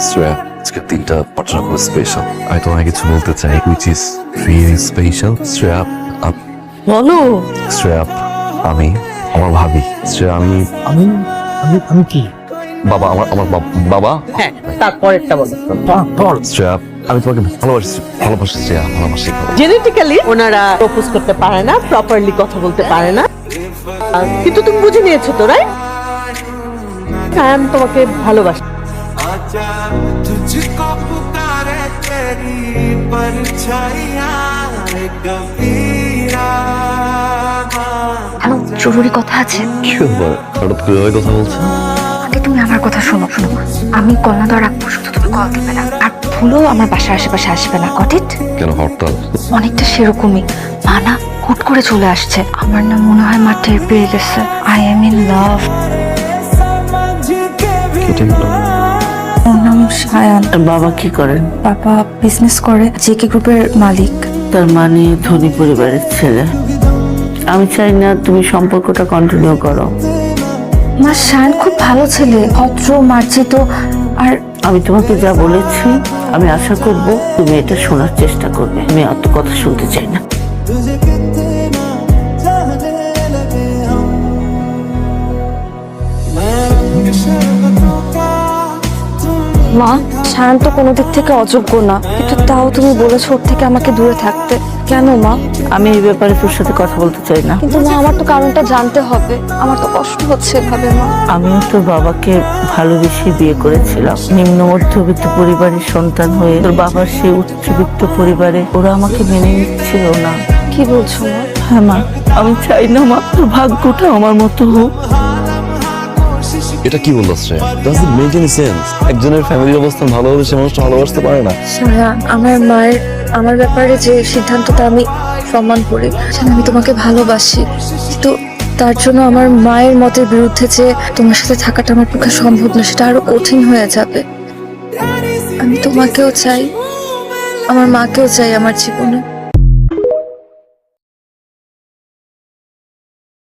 শ্রেয়া, আজকে দিনটা পার্টনার খুব স্পেশাল। আমি তোমায় কিছু বলতে চাই, which is really special. Shreya, বলো। শ্রেয়া, আমি আমার ভাবি। শ্রেয়া, আমি আমি আমি আমি কি? বাবা, আমার বাবা। হ্যাঁ, তারপরেরটা বলো। শ্রেয়া, আমি তোমাকে ভালোবাসি শ্রেয়া, ভালোবাসি। জেনেটিক্যালি ওনারা প্রপোজ করতে পারে না, প্রপারলি কথা বলতে পারে না, কিন্তু তুমি বুঝে নিয়েছো তো, রাইট? আমি তোমাকে ভালোবাসি। হ্যালো, জরুরি কথা আছে। কি ব্যাপার, হঠাৎ করে ওই কথা বলছো? আগে তুমি আমার কথা শোনো। আমি কল না দেওয়ার আগ পর্যন্ত তুমি কল দিবে না, আর ভুলেও আমার বাসার আশেপাশে আসবে না। Got it? কেন হরতাল? অনেকটা সেরকমই। মা না হুট করে চলে আসছে। আমার না মনে হয় মা টের পেয়ে গেছে আই এম ইন লাভ। ওর নাম সায়ান। বাবা কি করেন? বাবা বিজনেস করে, জেকে গ্রুপের মালিক। তার মানে ধনী পরিবারের ছেলে। আমি চাই না তুমি সম্পর্কটা কন্টিনিউ করো। মা সায়ান খুব ভালো ছেলে, ভদ্র, মার্জিত। আর আমি তোমাকে যা বলেছি, আমি আশা করব তুমি এটা শোনার চেষ্টা করবে। আমি অত কথা শুনতে চাই না। মা, সায়ান তো কোনো দিক থেকে অযোগ্য না, কিন্তু তাও তুমি বলেছো ওর থেকে আমাকে দূরে থাকতে। কেন মা? আমি এই ব্যাপারে তোর সাথে কথা বলতে চাই না। কিন্তু মা, আমার তো কারণটা জানতে হবে। আমার তো কষ্ট হচ্ছে এভাবে মা। আমিও তোর বাবাকে ভালোবেসে বিয়ে করেছিলাম। নিম্ন মধ্যবিত্ত পরিবারের সন্তান হয়ে তোর বাবার সেই উচ্চবিত্ত পরিবারে ওরা আমাকে মেনে নিচ্ছিল না। কি বলছো মা? হ্যাঁ মা, আমি চাই না মা তোর ভাগ্যটা আমার মতো হোক। এটা কি বললো Shreya? Does it make any sense? একজনের ফ্যামিলির অবস্থান ভালো হবে, সে মানুষটা ভালোবাসতে পারে না। সায়া, আমার মায়ের আমার ব্যাপারে যে সিদ্ধান্তটা আমি সম্মান করি, আমি তোমাকে ভালোবাসি, কিন্তু তার জন্য আমার মায়ের মতের বিরুদ্ধে যে তোমার সাথে থাকাটা আমার পক্ষে সম্ভব না, সেটা আরো কঠিন হয়ে যাবে। আমি তোমাকেও চাই, আমার মাকেও চাই আমার জীবনে।